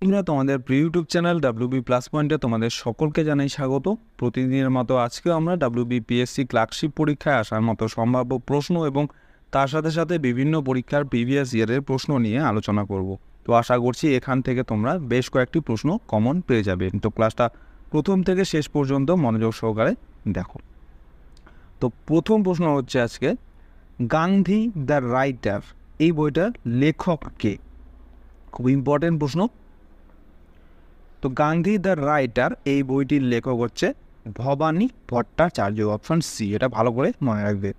বন্ধুরা, তোমাদের প্রিয় ইউটিউব চ্যানেল ডাব্লিউবি প্লাস পয়েন্টে তোমাদের সকলকে জানাই স্বাগত। প্রতিদিনের মতো আজকেও আমরা ডাব্লিউবিপিএসসি ক্লার্কশিপ পরীক্ষায় আসার মতো সম্ভাব্য প্রশ্ন এবং তার সাথে সাথে বিভিন্ন পরীক্ষার প্রিভিয়াস ইয়ারের প্রশ্ন নিয়ে আলোচনা করব। তো আশা করছি এখান থেকে তোমরা বেশ কয়েকটি প্রশ্ন কমন পেয়ে যাবে। তো ক্লাসটা প্রথম থেকে শেষ পর্যন্ত মনোযোগ সহকারে দেখো। তো প্রথম প্রশ্ন হচ্ছে আজকে, গান্ধী দ্য রাইটার এই বইটার লেখক কে? খুব ইম্পর্টেন্ট প্রশ্ন। তো গান্ধী দ্য রাইটার এই বইটির লেখক হচ্ছে ভবানী ভট্টাচার্য, অপশন সি। এটা ভালো করে মনে রাখবে।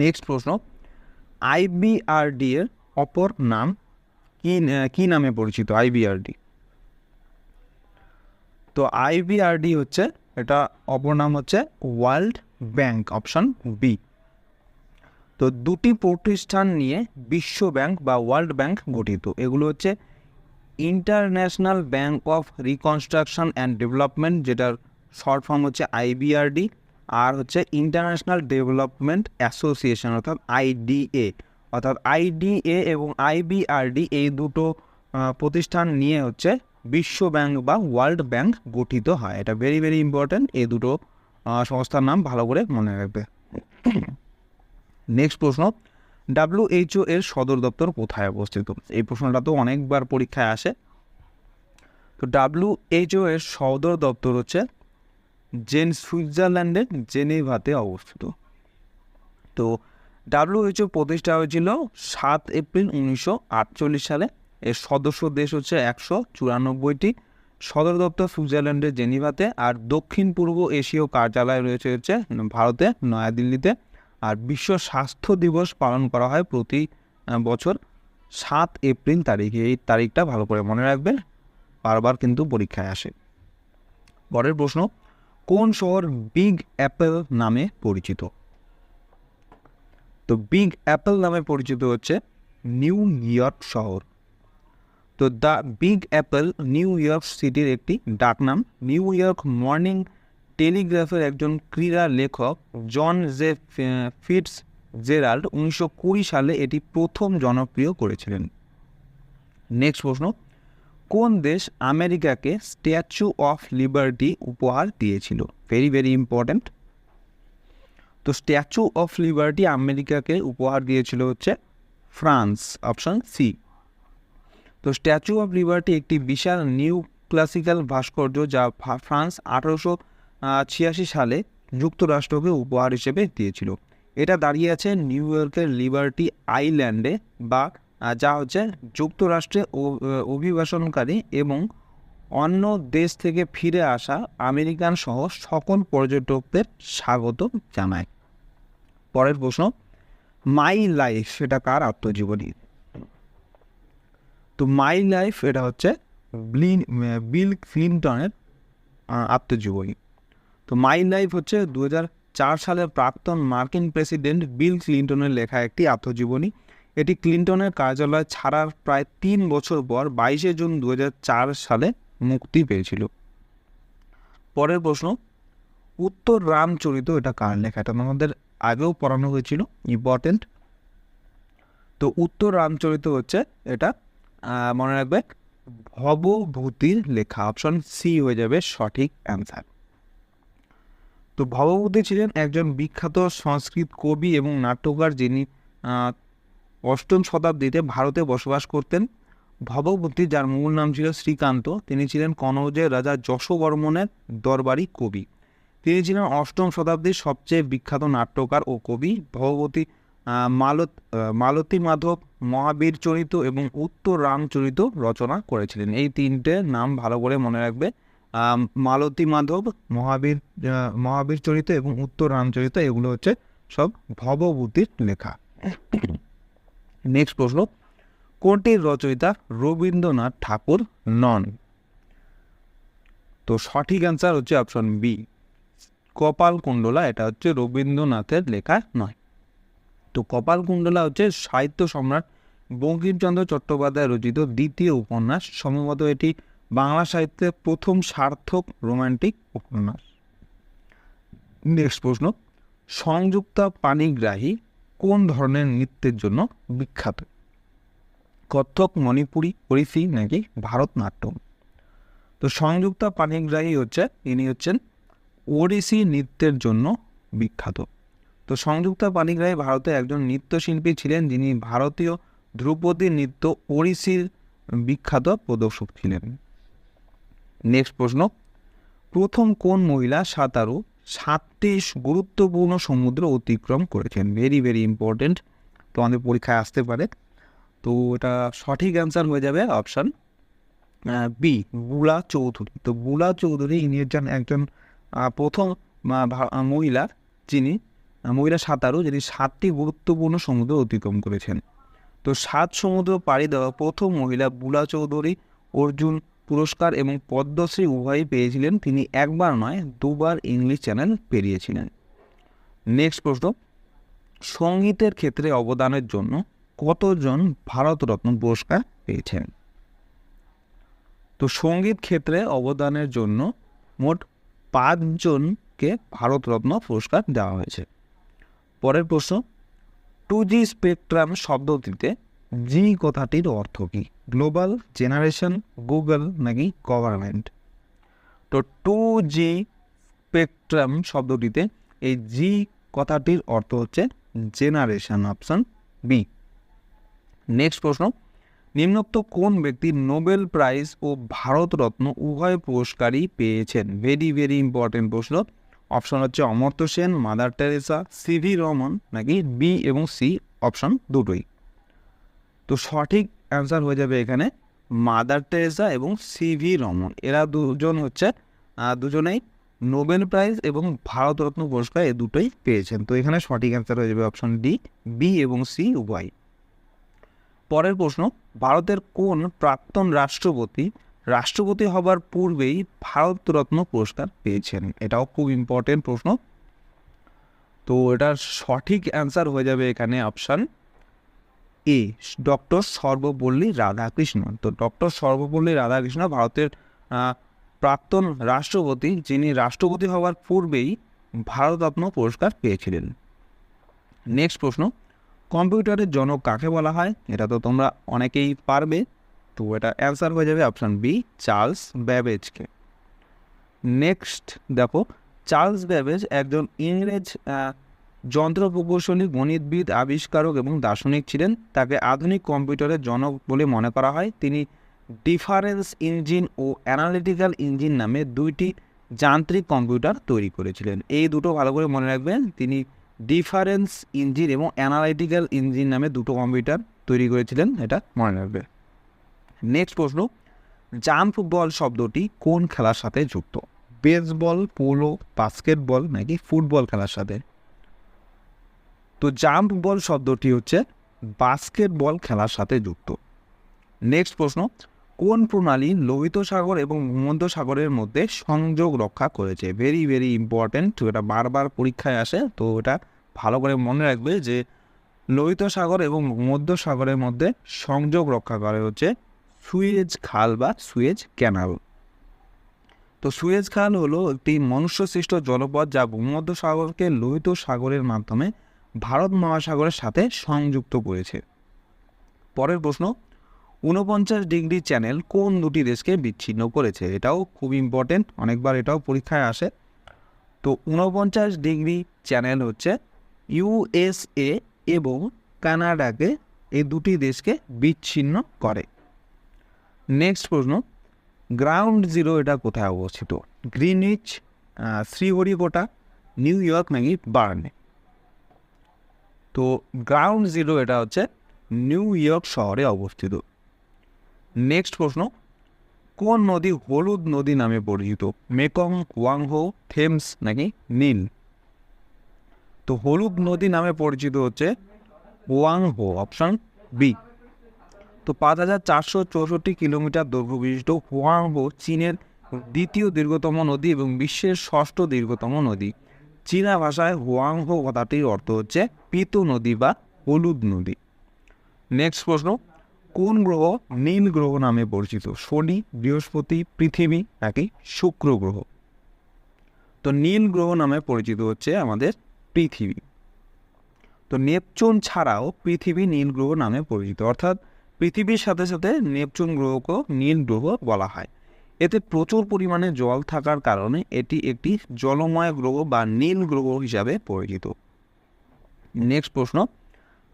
নেক্সট প্রশ্ন, আইবিআরডি এর অপর নাম কি নামে পরিচিত? আইবিআরডি, তো আইবিআরডি হচ্ছে, এটা অপর নাম হচ্ছে ওয়ার্ল্ড ব্যাংক, অপশন বি। তো দুটি প্রতিষ্ঠান নিয়ে বিশ্ব ব্যাংক বা ওয়ার্ল্ড ব্যাংক গঠিত। এগুলো হচ্ছে international bank of reconstruction and development, যেটার শর্ট ফর্ম হচ্ছে আইবিআরডি, আর হচ্ছে ইন্টারন্যাশনাল ডেভেলপমেন্ট অ্যাসোসিয়েশন অর্থাৎ আইডিএ। অর্থাৎ আইডিএ এবং আইবিআরডি এই দুটো প্রতিষ্ঠান নিয়ে হচ্ছে বিশ্ব ব্যাংক বা ওয়ার্ল্ড ব্যাংক গঠিত হয়। এটা ভেরি ভেরি ইম্পর্ট্যান্ট, এই দুটো সংস্থার নাম ভালো করে মনে রাখবে। নেক্সট প্রশ্ন, ডাব্লিউএইচও এর সদর দপ্তর কোথায় অবস্থিত? এই প্রশ্নটা তো অনেকবার পরীক্ষায় আসে। তো ডাব্লিউএইচও এর সদর দপ্তর হচ্ছে সুইজারল্যান্ডের জেনেভাতে অবস্থিত। তো ডাব্লিউএইচও প্রতিষ্ঠা হয়েছিল 7 এপ্রিল 1948 সালে। এর সদস্য দেশ হচ্ছে 194টি। সদর দপ্তর সুইজারল্যান্ডের জেনেভাতে, আর দক্ষিণ পূর্ব এশীয় কার্যালয় রয়েছে হচ্ছে ভারতে নয়াদিল্লিতে। আর বিশ্ব স্বাস্থ্য দিবস পালন করা হয় প্রতি বছর 7 এপ্রিল তারিখে। এই তারিখটা ভালো করে মনে রাখবেন, বারবার কিন্তু পরীক্ষায় আসে। পরের প্রশ্ন, কোন শহর বিগ অ্যাপেল নামে পরিচিত? তো বিগ অ্যাপেল নামে পরিচিত হচ্ছে নিউ ইয়র্ক শহর। তো the big Apple new York সিটির একটি ডাকনাম। নিউ ইয়র্ক মর্নিং টেলিগ্রাফের একজন ক্রীড়া লেখক জন জে ফিটস জেরাল্ড 1920 সালে এটি প্রথম জনপ্রিয় করেছিলেন। নেক্সট প্রশ্ন, কোন দেশ আমেরিকাকে স্ট্যাচু অফ লিবার্টি উপহার দিয়েছিল? Very very important. তো স্ট্যাচু অফ লিবার্টি আমেরিকাকে উপহার দিয়েছিল হচ্ছে ফ্রান্স, অপশন সি। তো স্ট্যাচু অফ লিবার্টি একটি বিশাল নিউ ক্লাসিক্যাল ভাস্কর্য যা ফ্রান্স 1886 সালে যুক্তরাষ্ট্রকে উপহার হিসেবে দিয়েছিল। এটা দাঁড়িয়ে আছে নিউ ইয়র্কের লিবার্টি আইল্যান্ডে, বা যা হচ্ছে যুক্তরাষ্ট্রে অভিবাসনকারী এবং অন্য দেশ থেকে ফিরে আসা আমেরিকান সহ সকল পর্যটকদের স্বাগত জানায়। পরের প্রশ্ন, মাই লাইফ এটা কার আত্মজীবনী? তো মাই লাইফ এটা হচ্ছে বিল ক্লিনটনের আত্মজীবনী। তো মাই লাইফ হচ্ছে 2004 সালের প্রাক্তন মার্কিন প্রেসিডেন্ট বিল ক্লিনটনের লেখা একটি আত্মজীবনী। এটি ক্লিনটনের কার্যালয় ছাড়ার প্রায় 3 বছর পর 22 জুন 2004 সালে মুক্তি পেয়েছিল। পরের প্রশ্ন, উত্তর রামচরিত এটা কার লেখা? এটা আমাদের আগেও পড়ানো হয়েছিল, ইম্পর্টেন্ট। তো উত্তর রামচরিত হচ্ছে, এটা মনে রাখবে, ভবভূতির লেখা, অপশন সি হয়ে যাবে সঠিক অ্যান্সার। তো ভবভূতি ছিলেন একজন বিখ্যাত সংস্কৃত কবি এবং নাট্যকার, যিনি 8ম শতাব্দীতে ভারতে বসবাস করতেন। ভবভূতি, যার মূল নাম ছিল শ্রীকান্ত, তিনি ছিলেন কনৌজের রাজা যশোবর্মনের দরবারি কবি। তিনি ছিলেন 8ম শতাব্দীর সবচেয়ে বিখ্যাত নাট্যকার ও কবি। ভবভূতি মালতী মাধব, মহাবীর চরিত এবং উত্তর রামচরিত রচনা করেছিলেন। এই 3টে নাম ভালো করে মনে রাখবে, মালতী মাধব, মহাবীর চরিত এবং উত্তর রামচরিত, এগুলো হচ্ছে সব ভবভূতির লেখা। নেক্সট প্রশ্ন, কোনটির রচয়িতা রবীন্দ্রনাথ ঠাকুর নন? তো সঠিক অ্যান্সার হচ্ছে অপশন বি, কপালকুণ্ডলা। এটা হচ্ছে রবীন্দ্রনাথের লেখা নয়। তো কপালকুণ্ডলা হচ্ছে সাহিত্য সম্রাট বঙ্কিমচন্দ্র চট্টোপাধ্যায় রচিত দ্বিতীয় উপন্যাস। সম্ভবত এটি বাংলা সাহিত্যের প্রথম সার্থক রোমান্টিক উপন্যাস। নেক্সট প্রশ্ন, সংযুক্তা পাণিগ্রাহী কোন ধরনের নৃত্যের জন্য বিখ্যাত? কত্থক, মণিপুরি, ওড়িশি নাকি ভারতনাট্যম? তো সংযুক্তা পানিগ্রাহী ইনি হচ্ছেন ওড়িশি নৃত্যের জন্য বিখ্যাত। তো সংযুক্তা পানিগ্রাহী ভারতের একজন নৃত্যশিল্পী ছিলেন, যিনি ভারতীয় ধ্রুপদী নৃত্য ওড়িশির বিখ্যাত প্রদর্শক ছিলেন। নেক্সট প্রশ্ন, প্রথম কোন মহিলা সাঁতারু 7টি গুরুত্বপূর্ণ সমুদ্র অতিক্রম করেছেন? ভেরি ভেরি ইম্পর্টেন্ট, তোমাদের পরীক্ষায় আসতে পারে। তো এটা সঠিক অ্যান্সার হয়ে যাবে অপশান বি, বুলা চৌধুরী। তো বুলা চৌধুরী ইনি একজন প্রথম মহিলা, যিনি মহিলা সাঁতারু, যিনি 7টি গুরুত্বপূর্ণ সমুদ্র অতিক্রম করেছেন। তো 7 সমুদ্র পাড়ি দেওয়া প্রথম মহিলা বুলা চৌধুরী অর্জুন পুরস্কার এবং পদ্মশ্রী উভয়ই পেয়েছিলেন। তিনি একবার নয়, 2বার ইংলিশ চ্যানেল পেরিয়েছিলেন। নেক্সট প্রশ্ন, সঙ্গীতের ক্ষেত্রে অবদানের জন্য কতজন ভারতরত্ন পুরস্কার পেয়েছেন? তো সঙ্গীত ক্ষেত্রে অবদানের জন্য মোট 5 জনকে ভারতরত্ন পুরস্কার দেওয়া হয়েছে। পরের প্রশ্ন, 2G স্পেকট্রাম শব্দটিতে জি কথাটির অর্থ কী? গ্লোবাল, জেনারেশন, গুগল নাকি গভর্নমেন্ট? তো 2G স্পেকট্রাম শব্দটিতে এই জি কথাটির অর্থ হচ্ছে জেনারেশন, অপশন বি। নেক্সট প্রশ্ন, নিম্নোক্ত কোন ব্যক্তি নোবেল প্রাইজ ও ভারতরত্ন উভয় পুরস্কারই পেয়েছেন? ভেরি ভেরি ইম্পর্টেন্ট প্রশ্ন। অপশন হচ্ছে Amartya Sen, mother Teresa, CV Raman নাকি বি এবং সি, অপশন দুটোই। তো সঠিক অ্যান্সার হয়ে যাবে এখানে মাদার টেরেসা এবং সিভি রমন। এরা দুজনেই নোবেল প্রাইজ এবং ভারতরত্ন পুরস্কার এই দুটোই পেয়েছেন। তো এখানে সঠিক অ্যান্সার হয়ে যাবে অপশন ডি, বি এবং সি উভয়। পরের প্রশ্ন, ভারতের কোন প্রাক্তন রাষ্ট্রপতি হবার পূর্বেই ভারতরত্ন পুরস্কার পেয়েছেন? এটাও খুব ইম্পর্টেন্ট প্রশ্ন। তো এটার সঠিক অ্যান্সার হয়ে যাবে এখানে option A, doctor Sarvepalli Radhakrishnan. তো ডক্টর সর্বপল্লী রাধাকৃষ্ণ ভারতের প্রাক্তন রাষ্ট্রপতি, যিনি রাষ্ট্রপতি হওয়ার পূর্বেই ভারতরত্ন পুরস্কার পেয়েছিলেন। নেক্সট প্রশ্ন, কম্পিউটারের জনক কাকে বলা হয়? এটা তো তোমরা অনেকেই পারবে। তো এটা অ্যান্সার হয়ে যাবে অপশান বি, চার্লস ব্যাবেজকে। নেক্সট দেখো, চার্লস ব্যাবেজ একজন ইংরেজ যন্ত্র প্রকৌশলী, গণিতবিদ, আবিষ্কারক এবং দার্শনিক ছিলেন। তাকে আধুনিক কম্পিউটারের জনক বলে মনে করা হয়। তিনি ডিফারেন্স ইঞ্জিন ও অ্যানালিটিক্যাল ইঞ্জিন নামে 2টি যান্ত্রিক কম্পিউটার তৈরি করেছিলেন। এই দুটো ভালো করে মনে রাখবেন, তিনি ডিফারেন্স ইঞ্জিন এবং অ্যানালিটিক্যাল ইঞ্জিন নামে 2টো কম্পিউটার তৈরি করেছিলেন, এটা মনে রাখবে। নেক্সট প্রশ্ন, জাম্প বল শব্দটি কোন খেলার সাথে যুক্ত? বেসবল, পোলো, বাস্কেটবল নাকি ফুটবল খেলার সাথে? তো জাম্প বল শব্দটি হচ্ছে বাস্কেটবল খেলার সাথে যুক্ত। নেক্সট প্রশ্ন, কোন প্রণালী লোহিত সাগর এবং ভূমধ্যসাগরের মধ্যে সংযোগ রক্ষা করেছে? ভেরি ভেরি ইম্পর্টেন্ট, এটা বারবার পরীক্ষায় আসে। তো এটা ভালো করে মনে রাখবে যে লোহিত সাগর এবং ভূমধ্যসাগরের মধ্যে সংযোগ রক্ষা করে হচ্ছে সুয়েজ খাল বা সুয়েজ ক্যানাল। তো সুয়েজ খাল হলো একটি মনুষ্যসৃষ্ট জলপথ, যা ভূমধ্যসাগরকে লোহিত সাগরের মাধ্যমে ভারত মহাসাগরের সাথে সংযুক্ত করেছে। পরের প্রশ্ন, 49 ডিগ্রি চ্যানেল কোন দুটি দেশকে বিচ্ছিন্ন করেছে? এটাও খুব ইম্পর্টেন্ট, অনেকবার এটাও পরীক্ষায় আসে। তো 49 ডিগ্রি চ্যানেল হচ্ছে ইউএসএ এবং কানাডাকে, এই দুটি দেশকে বিচ্ছিন্ন করে। নেক্সট প্রশ্ন, গ্রাউন্ড জিরো এটা কোথায় অবস্থিত? গ্রিনউইচ, শ্রীহরিকোটা, নিউ ইয়র্ক নাকি বার্নে? তো গ্রাউন্ড জিরো এটা হচ্ছে নিউ ইয়র্ক শহরে অবস্থিত। নেক্সট প্রশ্ন, কোন নদী হলুদ নদী নামে পরিচিত? মেকং, ওয়াংহো, থেমস নাকি নীল? তো হলুদ নদী নামে পরিচিত হচ্ছে ওয়াংহো, অপশন বি। তো 5464 কিলোমিটার দৈর্ঘ্য বিশিষ্ট হোয়াংহো চীনের দ্বিতীয় দীর্ঘতম নদী এবং বিশ্বের 6ষ্ঠ দীর্ঘতম নদী। চীনা ভাষায় হোয়াংহো কথাটির অর্থ হচ্ছে পীত নদী বা হলুদ নদী। নেক্সট প্রশ্ন, কোন গ্রহ নীল গ্রহ নামে পরিচিত? শনি, বৃহস্পতি, পৃথিবী নাকি শুক্র গ্রহ? তো নীল গ্রহ নামে পরিচিত হচ্ছে আমাদের পৃথিবী। তো নেপচুন ছাড়াও পৃথিবী নীল গ্রহ নামে পরিচিত, অর্থাৎ পৃথিবীর সাথে সাথে নেপচুন গ্রহকেও নীল গ্রহ বলা হয়। এতে প্রচুর পরিমাণে জল থাকার কারণে এটি একটি জলময় গ্রহ বা নীল গ্রহ হিসাবে পরিচিত। নেক্সট প্রশ্ন,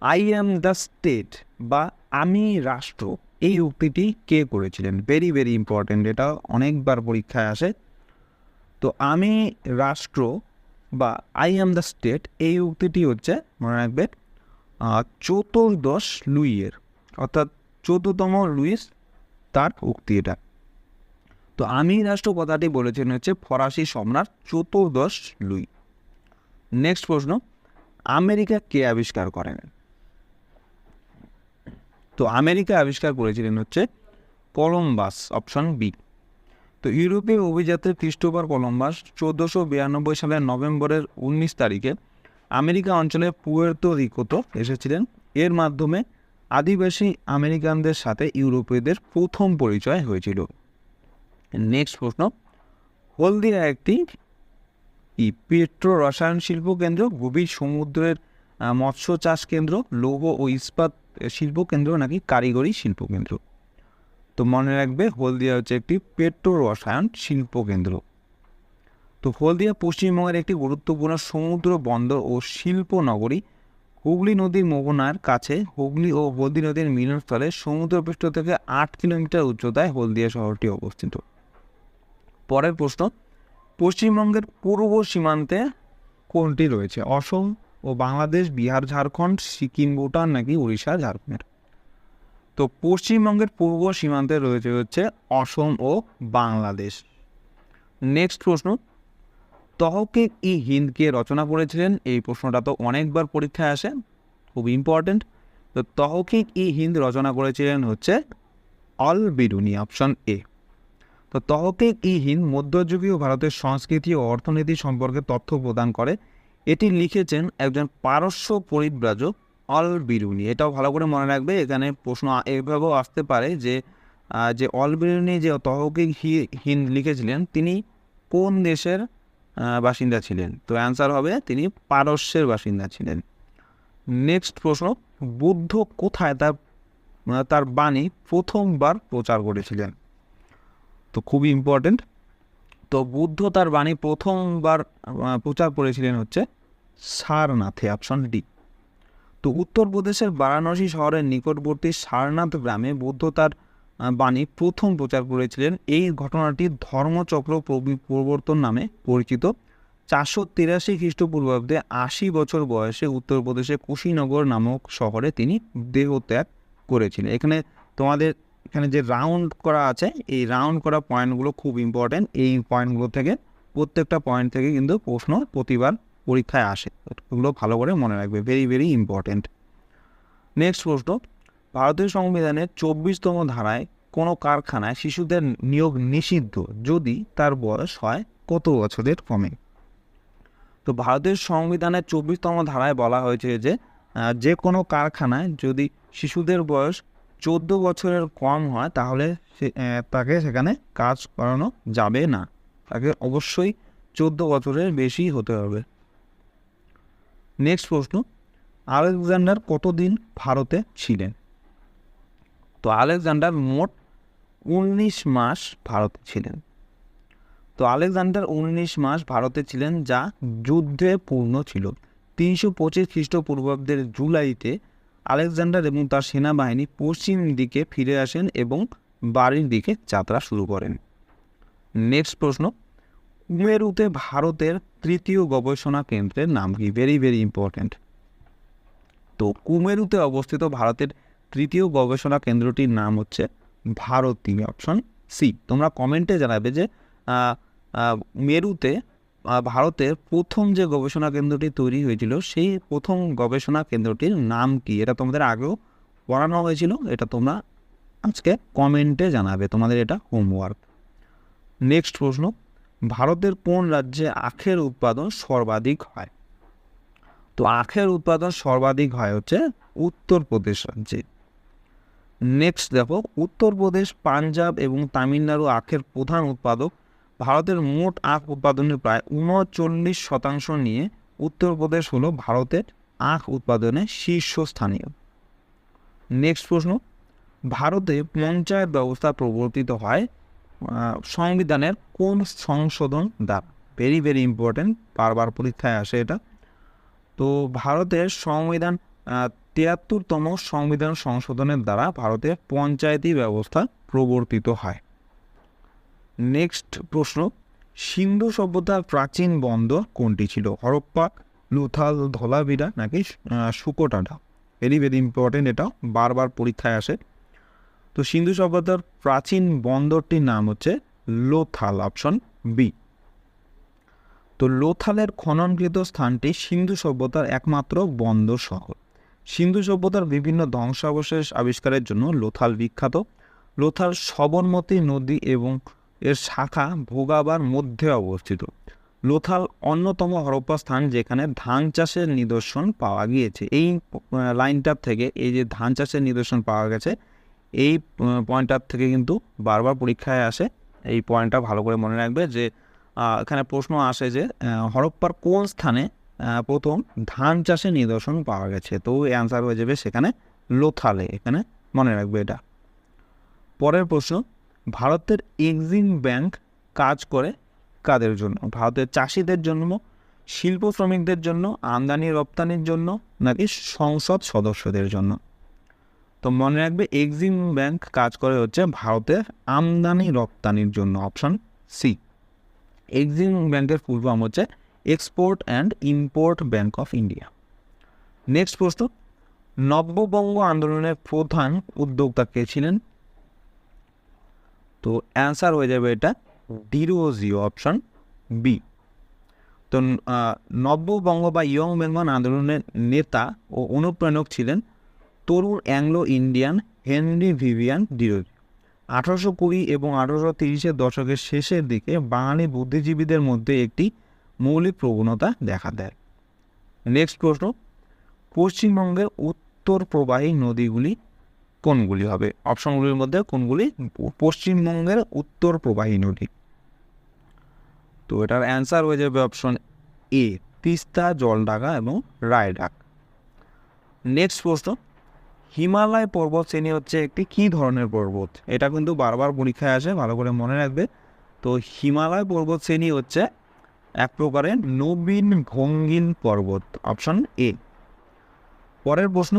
আই অ্যাম দ্য স্টেট বা আমি রাষ্ট্র, এই উক্তিটি কে করেছিলেন? ভেরি ভেরি ইম্পর্টেন্ট, এটা অনেকবার পরীক্ষায় আসে। তো আমি রাষ্ট্র বা আই অ্যাম দ্য স্টেট, এই উক্তিটি হচ্ছে মনে রাখবে চতুর্দশ লুইয়ের, অর্থাৎ 14তম লুইস তার উক্তি এটা। তো আমি রাষ্ট্র কথাটি বলেছেন হচ্ছে ফরাসি সম্রাট চতুর্দশ লুই। নেক্সট প্রশ্ন, আমেরিকা কে আবিষ্কার করেন? তো আমেরিকা আবিষ্কার করেছিলেন হচ্ছে কলম্বাস, অপশন বি। তো ইউরোপীয় অভিযাত্রী ক্রিস্টোফার কলম্বাস 1492 সালের নভেম্বরের 19 তারিখে আমেরিকা অঞ্চলে পুয়ের্তো রিকোতে এসেছিলেন। এর মাধ্যমে আদিবাসী আমেরিকানদের সাথে ইউরোপীয়দের প্রথম পরিচয় হয়েছিল। নেক্সট প্রশ্ন, হলদিয়া একটি পেট্রো রসায়ন শিল্প কেন্দ্র, গভীর সমুদ্রের মৎস্য চাষ কেন্দ্র, লৌহ ও ইস্পাত শিল্প কেন্দ্র নাকি কারিগরি শিল্প কেন্দ্র? তো মনে রাখবে হলদিয়া হচ্ছে একটি পেট্রো রসায়ন শিল্প কেন্দ্র। তো হলদিয়া পশ্চিমবঙ্গের একটি গুরুত্বপূর্ণ সমুদ্র বন্দর ও শিল্প নগরী। হুগলি নদীর মোহনার কাছে হুগলি ও হলদি নদীর মিলনস্থলে সমুদ্রপৃষ্ঠ থেকে 8 কিলোমিটার উচ্চতায় হলদিয়া শহরটি অবস্থিত। পরের প্রশ্ন, পশ্চিমবঙ্গের পূর্ব সীমান্তে কোনটি রয়েছে? অসম ও বাংলাদেশ, বিহার, ঝাড়খণ্ড, সিকিম, ভুটান নাকি উড়িষ্যা, ঝাড়খণ্ড? তো পশ্চিমবঙ্গের পূর্ব সীমান্তে রয়েছে হচ্ছে অসম ও বাংলাদেশ। নেক্সট প্রশ্ন, তহকিক ই হিন্দকে রচনা করেছিলেন? এই প্রশ্নটা তো অনেকবার পরীক্ষায় আসে, খুব ইম্পর্টেন্ট। তো তহকিক ই হিন্দ রচনা করেছিলেন হচ্ছে অল বিরুনি, অপশন এ। তো তহকিক ই হিন্দ মধ্যযুগীয় ভারতের সংস্কৃতি ও অর্থনীতি সম্পর্কে তথ্য প্রদান করে। এটি লিখেছেন একজন পারস্য পরিব্রাজক অল বিরুনি। এটাও ভালো করে মনে রাখবে, এখানে প্রশ্ন এভাবেও আসতে পারে যে অল বিরুনি যে তহকিক হিন্দ লিখেছিলেন তিনি কোন দেশের বাসিন্দা ছিলেন? তো অ্যান্সার হবে তিনি পারস্যের বাসিন্দা ছিলেন। নেক্সট প্রশ্ন, বুদ্ধ কোথায় তার বাণী প্রথমবার প্রচার করেছিলেন? তো খুবই ইম্পর্টেন্ট। তো বুদ্ধ তার বাণী প্রথমবার প্রচার করেছিলেন হচ্ছে সারনাথে, অপশন ডি। তো উত্তরপ্রদেশের বারাণসী শহরের নিকটবর্তী সারনাথ গ্রামে বুদ্ধ তার বাণী প্রথম প্রচার করেছিলেন। এই ঘটনাটি ধর্মচক্র প্রবর্তন নামে পরিচিত। 483 খ্রিস্টপূর্বাব্দে 80 বছর বয়সে উত্তরপ্রদেশে কুশীনগর নামক শহরে তিনি দেহত্যাগ করেছিলেন। এখানে যে রাউন্ড করা আছে, এই রাউন্ড করা পয়েন্টগুলো খুব ইম্পর্টেন্ট। এই পয়েন্টগুলো থেকে প্রত্যেকটা পয়েন্ট থেকে কিন্তু প্রশ্ন প্রতিবার পরীক্ষায় আসে, এগুলো ভালো করে মনে রাখবে, ভেরি ভেরি ইম্পর্টেন্ট। নেক্সট প্রশ্ন, ভারতীয় সংবিধানের 24তম ধারায় কোনো কারখানায় শিশুদের নিয়োগ নিষিদ্ধ যদি তার বয়স হয় কত বছরের কমে? তো ভারতের সংবিধানের 24তম ধারায় বলা হয়েছে যে কোনো কারখানায় যদি শিশুদের বয়স 14 বছরের কম হয় তাহলে তাকে সেখানে কাজ করানো যাবে না, তাকে অবশ্যই 14 বছরের বেশি হতে হবে। নেক্সট প্রশ্ন, আলেকজান্ডার কতদিন ভারতে ছিলেন? তো আলেকজান্ডার মোট 19 মাস ভারতে ছিলেন। তো আলেকজান্ডার 19 মাস ভারতে ছিলেন, যা যুদ্ধে পূর্ণ ছিল। 325 খ্রিস্টপূর্বাব্দের জুলাইতে আলেকজান্ডার এবং তার সেনাবাহিনী পশ্চিম দিকে ফিরে আসেন এবং বাড়ির দিকে যাত্রা শুরু করেন। নেক্সট প্রশ্ন, কুমেরুতে ভারতের তৃতীয় গবেষণা কেন্দ্রের নাম কি? Very very important. তো কুমেরুতে অবস্থিত ভারতের তৃতীয় গবেষণা কেন্দ্রটির নাম হচ্ছে ভারতী, অপশন সি। তোমরা কমেন্টে জানাবে যে মেরুতে ভারতের প্রথম যে গবেষণা কেন্দ্রটি তৈরি হয়েছিল সেই প্রথম গবেষণা কেন্দ্রটির নাম কি? এটা তোমাদের আগেও পড়ানো হয়েছিল, এটা তোমরা আজকে কমেন্টে জানাবে, তোমাদের এটা হোমওয়ার্ক। নেক্সট প্রশ্ন, ভারতের কোন রাজ্যে আখের উৎপাদন সর্বাধিক হয়? তো আখের উৎপাদন সর্বাধিক হয় হচ্ছে উত্তরপ্রদেশ রাজ্যে। নেক্সট দেখো, উত্তরপ্রদেশ, পাঞ্জাব এবং তামিলনাড়ু আখের প্রধান উৎপাদক। ভারতের মোট আখ উৎপাদনের প্রায় 39% নিয়ে উত্তরপ্রদেশ হলো ভারতের আখ উৎপাদনে শীর্ষস্থানীয়। নেক্সট প্রশ্ন, ভারতে পঞ্চায়েত ব্যবস্থা প্রবর্তিত হয় সংবিধানের কোন সংশোধন দ্বারা? ভেরি ভেরি ইম্পর্টেন্ট, বারবার পরীক্ষায় আসে এটা। তো ভারতের সংবিধান ৭৩তম সংবিধান সংশোধনের দ্বারা ভারতে পঞ্চায়েতি ব্যবস্থা প্রবর্তিত হয়। নেক্সট প্রশ্ন, সিন্ধু সভ্যতার প্রাচীন বন্দর কোনটি ছিল? হরপ্পা, লোথাল, ধোলাভিরা নাকি সুকোটাডা? ভেরি ভেরি ইম্পর্টেন্ট, এটা বারবার পরীক্ষায় আসে। তো সিন্ধু সভ্যতার প্রাচীন বন্দরটির নাম হচ্ছে লোথাল, অপশন বি। তো লোথালের খননকৃত স্থানটি সিন্ধু সভ্যতার একমাত্র বন্দর শহর। সিন্ধু সভ্যতার বিভিন্ন ধ্বংসাবশেষ আবিষ্কারের জন্য লোথাল বিখ্যাত। লোথাল সবরমতী নদী এবং এর শাখা ভোগাবার মধ্যে অবস্থিত। লোথাল অন্যতম হরপ্পা স্থান যেখানে ধান চাষের নিদর্শন পাওয়া গিয়েছে। এই লাইনটার থেকে, এই যে ধান চাষের নিদর্শন পাওয়া গেছে, এই পয়েন্টটার থেকে কিন্তু বারবার পরীক্ষায় আসে। এই পয়েন্টটা ভালো করে মনে রাখবে যে এখানে প্রশ্ন আসে যে হরপ্পার কোন স্থানে প্রথম ধান চাষের নিদর্শন পাওয়া গেছে। তো অ্যান্সার হয়ে যাবে সেখানে লোথালে, এখানে মনে রাখবে এটা। পরের প্রশ্ন, ভারতের এক্সিম ব্যাংক কাজ করে কাদের জন্য? ভারতের চাষিদের জন্য, শিল্প শ্রমিকদের জন্য, আমদানি রপ্তানির জন্য নাকি সংসদ সদস্যদের জন্য? তো মনে রাখবে এক্সিম ব্যাংক কাজ করে হচ্ছে ভারতের আমদানি রপ্তানির জন্য, অপশন সি। এক্সিম ব্যাংকের ফুল ফর্ম হচ্ছে export and import bank of India. Next প্রশ্ন, নব্যবঙ্গ আন্দোলনের প্রধান উদ্যোক্তা কে ছিলেন? তো অ্যান্সার হয়ে যাবে এটা ডিরোজিও, অপশন বি। তো নব্যবঙ্গ বা ইয়ং বেঙ্গল আন্দোলনের নেতা ও অনুপ্রেরণক ছিলেন তরুণ Anglo Indian Henry Vivian Derozio. 1820 এবং 1830-এর দশকের শেষের দিকে বাঙালি বুদ্ধিজীবীদের মধ্যে একটি মৌলিক প্রবণতা দেখা দেয়। নেক্সট প্রশ্ন, পশ্চিমবঙ্গের উত্তর প্রবাহী নদীগুলি কোনগুলি হবে? অপশনগুলির মধ্যে কোনগুলি পশ্চিমবঙ্গের উত্তর প্রবাহী নদী? তো এটার অ্যান্সার হয়ে যাবে অপশন এ, তিস্তা, জলঢাকা এবং রায়ডাক। নেক্সট প্রশ্ন, হিমালয় পর্বত শ্রেণী হচ্ছে একটি কী ধরনের পর্বত? এটা কিন্তু বারবার পরীক্ষায় আসে, ভালো করে মনে রাখবে। তো হিমালয় পর্বত শ্রেণী হচ্ছে এক প্রকারের নবীন ভঙ্গিল পর্বত, অপশন এ। পরের প্রশ্ন,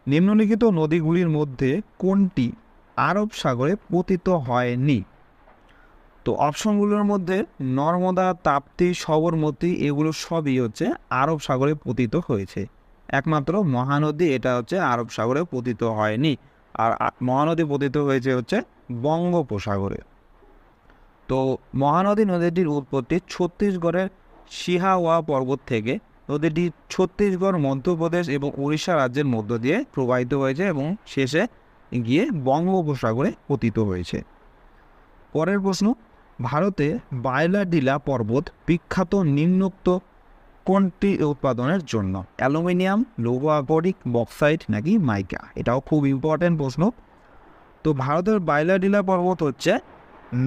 নিম্নলিখিত নদীগুলির মধ্যে কোনটি আরব সাগরে পতিত হয়নি? তো অপশনগুলোর মধ্যে নর্মদা, তাপ্তি, সবরমতী এগুলো সবই হচ্ছে আরব সাগরে পতিত হয়েছে। একমাত্র মহানদী এটা হচ্ছে আরব সাগরে পতিত হয়নি, আর মহানদী পতিত হয়েছে হচ্ছে বঙ্গোপসাগরে। তো মহানদী নদীটির উৎপত্তি ছত্তিশগড়ের সিহাওয়া পর্বত থেকে। নদীটি ছত্তিশগড়, মধ্যপ্রদেশ এবং উড়িষ্যা রাজ্যের মধ্য দিয়ে প্রবাহিত হয়েছে এবং শেষে গিয়ে বঙ্গোপসাগরে পতিত হয়েছে। পরের প্রশ্ন, ভারতে বায়লাডিলা পর্বত বিখ্যাত নিম্নোক্ত কোনটি উৎপাদনের জন্য? অ্যালুমিনিয়াম, লৌহ আকরিক, বক্সাইট নাকি মাইকা? এটাও খুব ইম্পর্টেন্ট প্রশ্ন। তো ভারতের বায়লাডিলা পর্বত হচ্ছে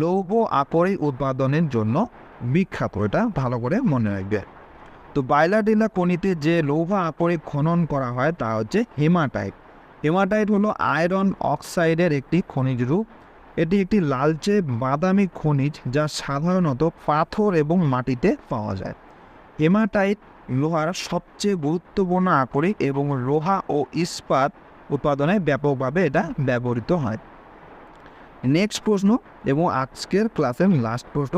লৌহ আকরিক উৎপাদনের জন্য বিখ্যাত, এটা ভালো করে মনে রাখবে। তো বায়লাডিলা খনিতে যে লৌহ আকরিক খনন করা হয় তা হচ্ছে হেমাটাইট। হেমাটাইট হলো আয়রন অক্সাইডের একটি খনিজ রূপ। এটি একটি লালচে বাদামি খনিজ যা সাধারণত পাথর এবং মাটিতে পাওয়া যায়। হেমাটাইট লোহার সবচেয়ে গুরুত্বপূর্ণ আকরিক এবং লোহা ও ইস্পাত উৎপাদনে ব্যাপকভাবে এটা ব্যবহৃত হয়। নেক্সট প্রশ্ন এবং আজকের ক্লাসের লাস্ট প্রশ্ন,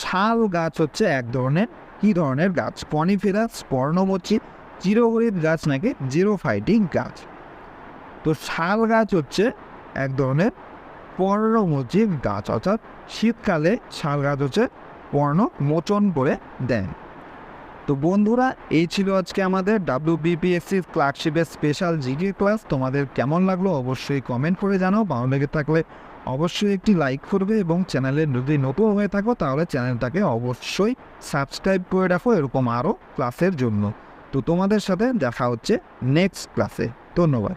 শাল গাছ হচ্ছে এক ধরনের কী ধরনের গাছ? কনিফেরাস, পর্ণমোচী, চিরহরিৎ গাছ নাকি জিরোফাইটিক গাছ? তো শাল গাছ হচ্ছে এক ধরনের পর্ণমোচী গাছ, অর্থাৎ শীতকালে শাল গাছ হচ্ছে পর্ণমোচন করে দেন। তো বন্ধুরা, এই ছিল আজকে আমাদের WBPSC ক্লার্কশিপের স্পেশাল জিকে ক্লাস। তোমাদের কেমন লাগলো অবশ্যই কমেন্ট করে জানাও। ভালো লেগে থাকলে অবশ্যই একটি লাইক করবে এবং চ্যানেলে যদি নতুন হয়ে থাকো তাহলে চ্যানেলটাকে অবশ্যই সাবস্ক্রাইব করে রাখো এরকম আরও ক্লাসের জন্য। তো তোমাদের সাথে দেখা হচ্ছে নেক্সট ক্লাসে। ধন্যবাদ।